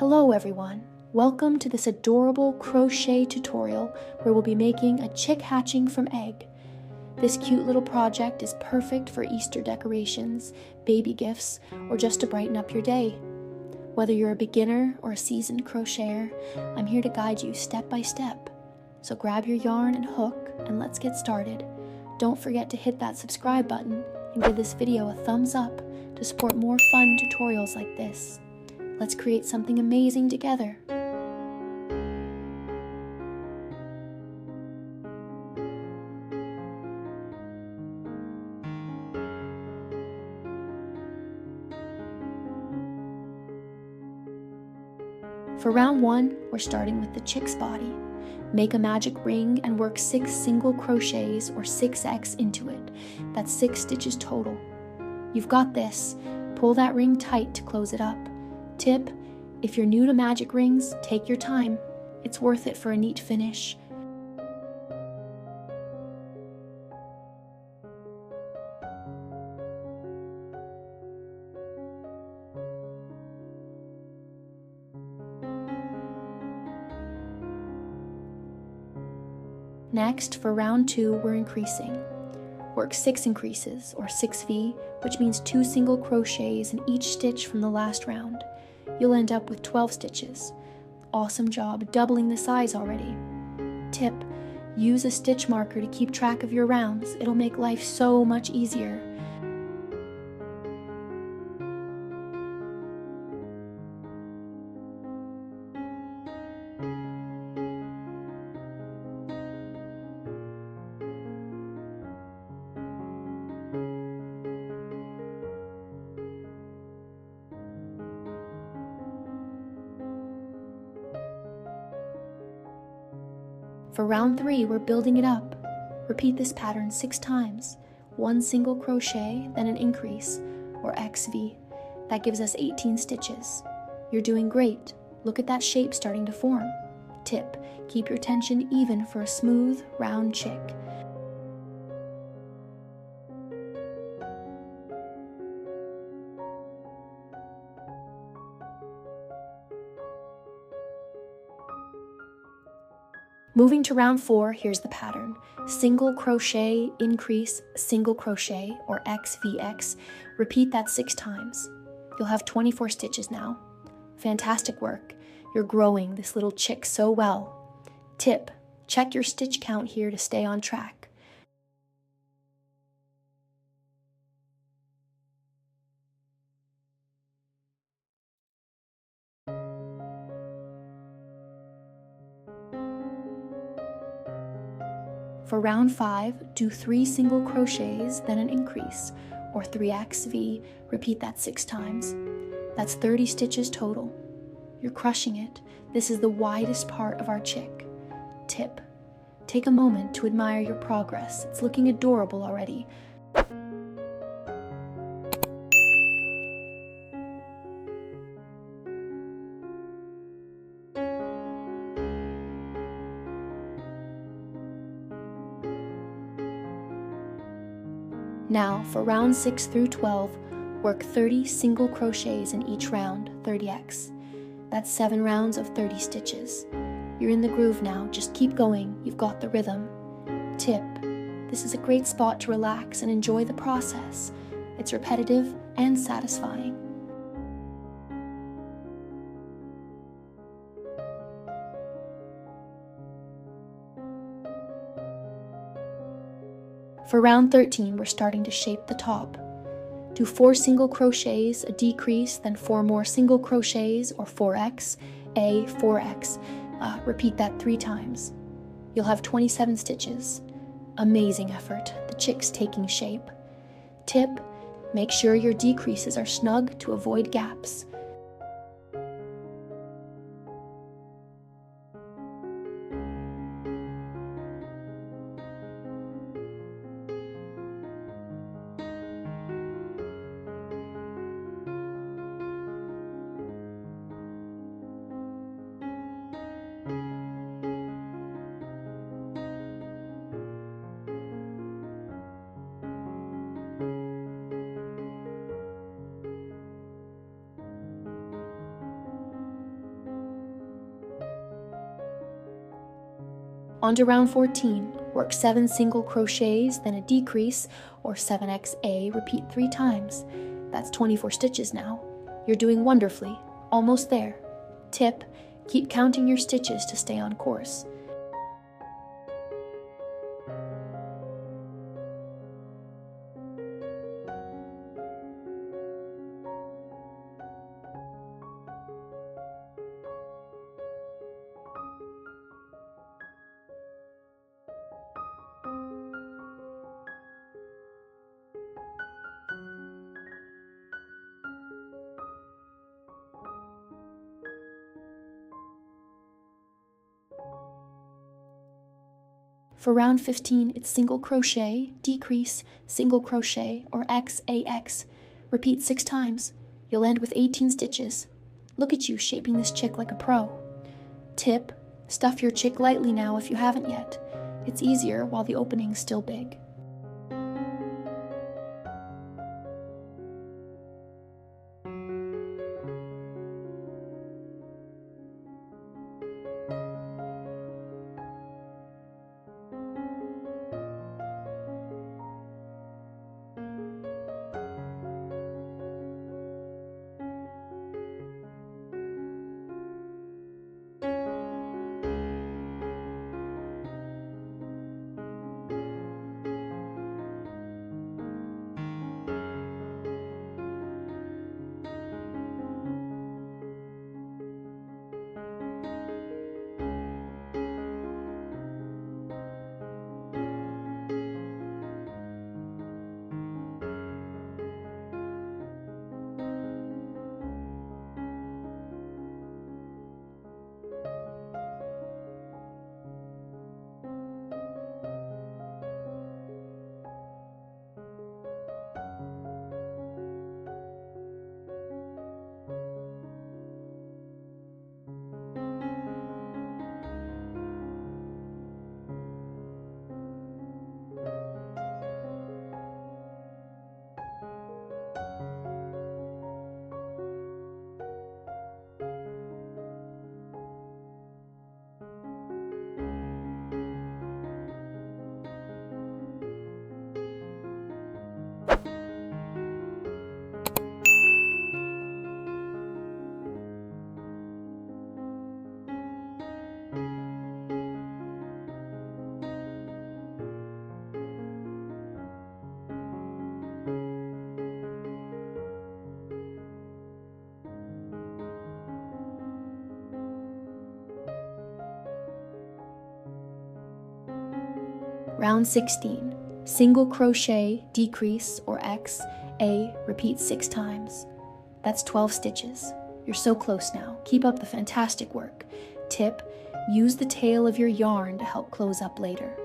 Hello everyone, welcome to this adorable crochet tutorial where we'll be making a chick hatching from egg. This cute little project is perfect for Easter decorations, baby gifts, or just to brighten up your day. Whether you're a beginner or a seasoned crocheter, I'm here to guide you step by step. So grab your yarn and hook and let's get started. Don't forget to hit that subscribe button and give this video a thumbs up to support more fun tutorials like this. Let's create something amazing together. For round 1, we're starting with the chick's body. Make a magic ring and work 6 single crochets or 6x into it. That's 6 stitches total. You've got this. Pull that ring tight to close it up. Tip: if you're new to magic rings, take your time. It's worth it for a neat finish. Next, for round 2, we're increasing. Work 6 increases, or 6V, which means 2 single crochets in each stitch from the last round. You'll end up with 12 stitches. Awesome job, doubling the size already. Tip: use a stitch marker to keep track of your rounds. It'll make life so much easier. For round 3, we're building it up. Repeat this pattern 6 times. 1 single crochet, then an increase, or XV. That gives us 18 stitches. You're doing great. Look at that shape starting to form. Tip: keep your tension even for a smooth, round chick. Moving to round 4, here's the pattern. Single crochet, increase, single crochet, or XVX. Repeat that 6 times. You'll have 24 stitches now. Fantastic work. You're growing this little chick so well. Tip: check your stitch count here to stay on track. For round 5, do 3 single crochets, then an increase, or 3XV. Repeat that 6 times. That's 30 stitches total. You're crushing it. This is the widest part of our chick. Tip: take a moment to admire your progress. It's looking adorable already. Now, for round 6 through 12, work 30 single crochets in each round, 30x. That's 7 rounds of 30 stitches. You're in the groove now, just keep going, you've got the rhythm. Tip: this is a great spot to relax and enjoy the process. It's repetitive and satisfying. For round 13, we're starting to shape the top. Do 4 single crochets, a decrease, then 4 more single crochets, or 4x, a 4x. Repeat that 3 times. You'll have 27 stitches. Amazing effort. The chick's taking shape. Tip: make sure your decreases are snug to avoid gaps. On to round 14. Work 7 single crochets, then a decrease, or 7XA, repeat 3 times. That's 24 stitches now. You're doing wonderfully. Almost there. Tip: keep counting your stitches to stay on course. For round 15, it's single crochet, decrease, single crochet, or XAX. Repeat 6 times. You'll end with 18 stitches. Look at you shaping this chick like a pro. Tip: stuff your chick lightly now if you haven't yet. It's easier while the opening's still big. Round 16. Single crochet, decrease, or X, A, repeat 6 times. That's 12 stitches. You're so close now. Keep up the fantastic work. Tip: use the tail of your yarn to help close up later.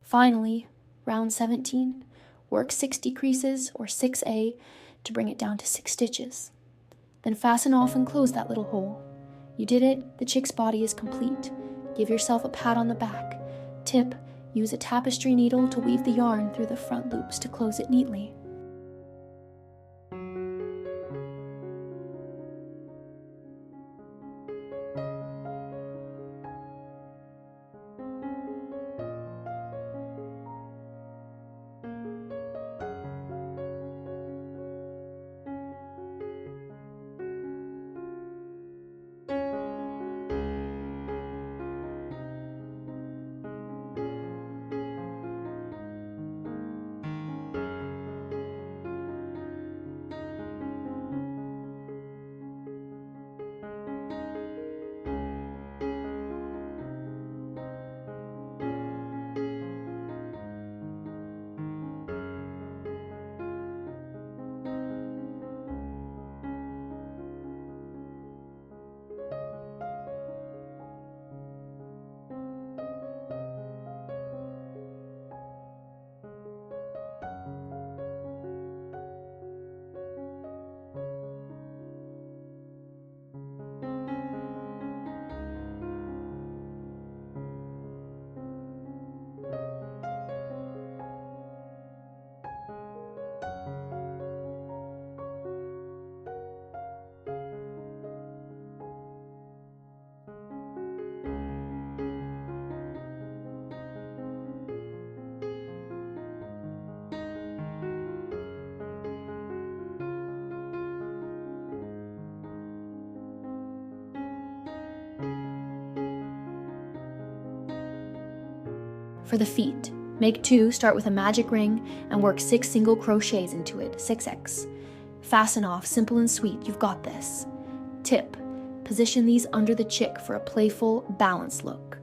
Finally, round 17, work 6 decreases, or 6A, to bring it down to 6 stitches. Then fasten off and close that little hole. You did it, the chick's body is complete. Give yourself a pat on the back. Tip: use a tapestry needle to weave the yarn through the front loops to close it neatly. For the feet, make 2, start with a magic ring, and work 6 single crochets into it, 6x. Fasten off, simple and sweet, you've got this. Tip, position these under the chick for a playful, balanced look.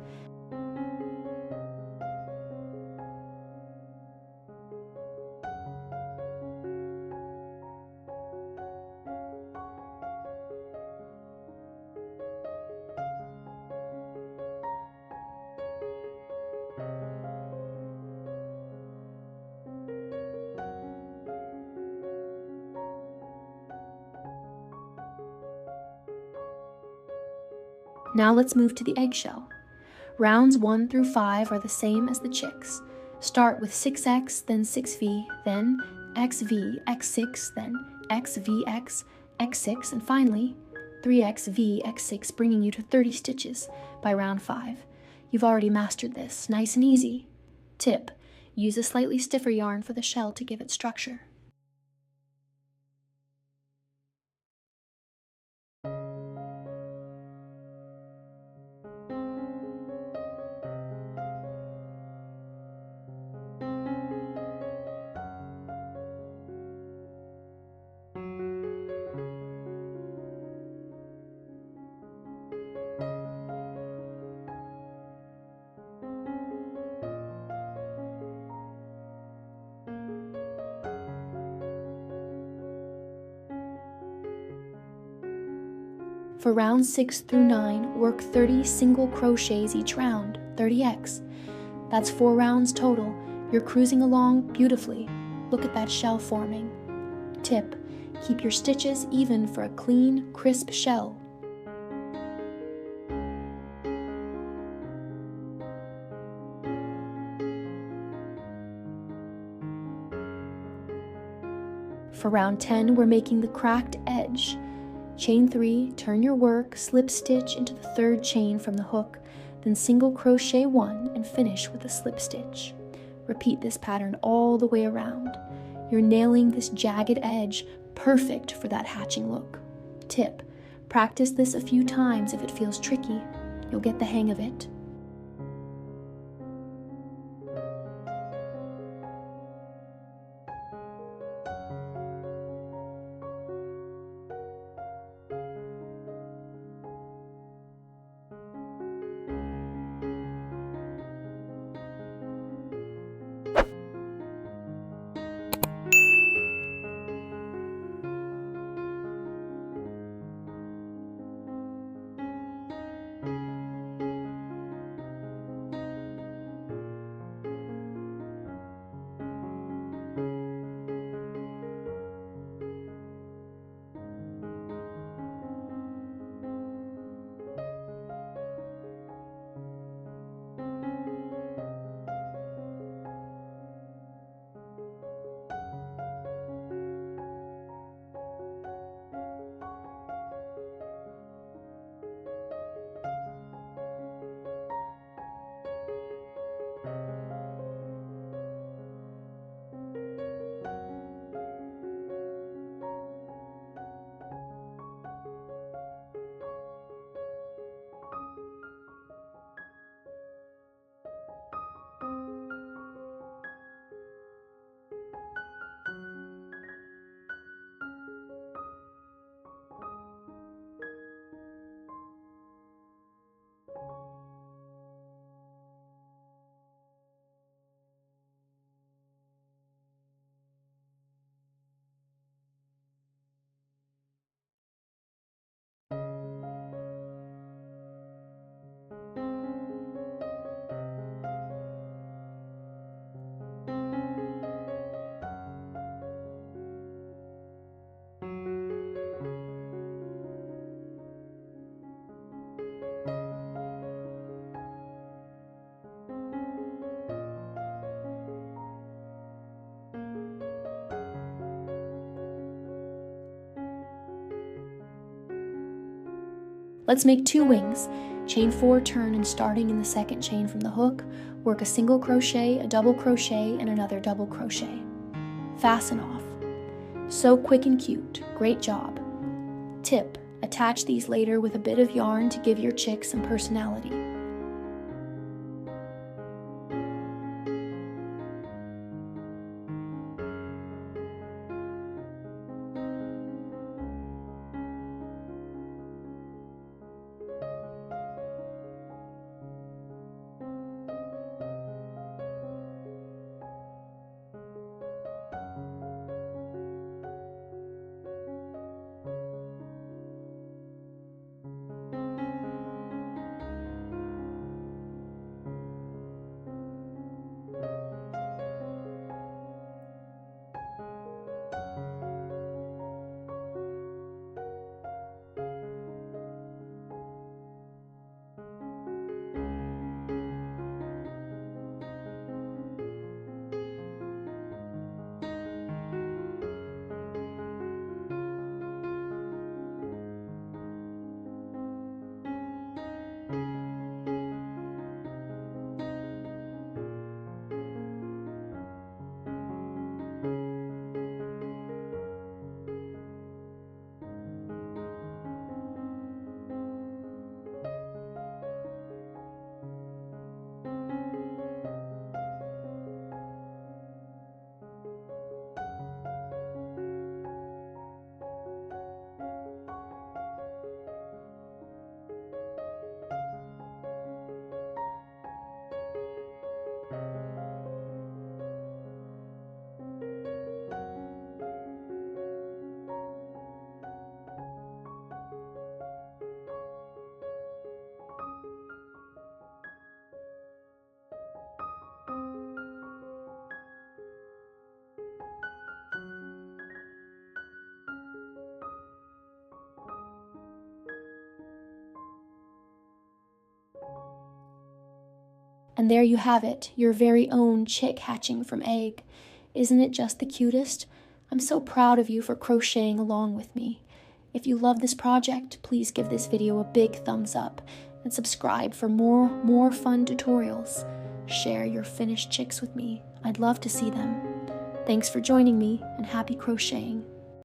Now let's move to the eggshell. Rounds 1 through 5 are the same as the chicks. Start with 6x, then 6v, then xv, x6, then xvx, x6, and finally 3xv, x6, bringing you to 30 stitches by round 5. You've already mastered this, nice and easy. Tip, use a slightly stiffer yarn for the shell to give it structure. For rounds 6 through 9, work 30 single crochets each round, 30x. That's 4 rounds total. You're cruising along beautifully. Look at that shell forming. Tip, keep your stitches even for a clean, crisp shell. For round 10, we're making the cracked edge. Chain 3, turn your work, slip stitch into the 3rd chain from the hook, then single crochet 1 and finish with a slip stitch. Repeat this pattern all the way around. You're nailing this jagged edge, perfect for that hatching look. Tip, practice this a few times if it feels tricky. You'll get the hang of it. Let's make 2 wings. Chain 4, turn, and starting in the 2nd chain from the hook, work a single crochet, a double crochet, and another double crochet. Fasten off. So quick and cute. Great job. Tip, attach these later with a bit of yarn to give your chick some personality. And there you have it, your very own chick hatching from egg. Isn't it just the cutest? I'm so proud of you for crocheting along with me. If you love this project, please give this video a big thumbs up and subscribe for more fun tutorials. Share your finished chicks with me. I'd love to see them. Thanks for joining me, and happy crocheting.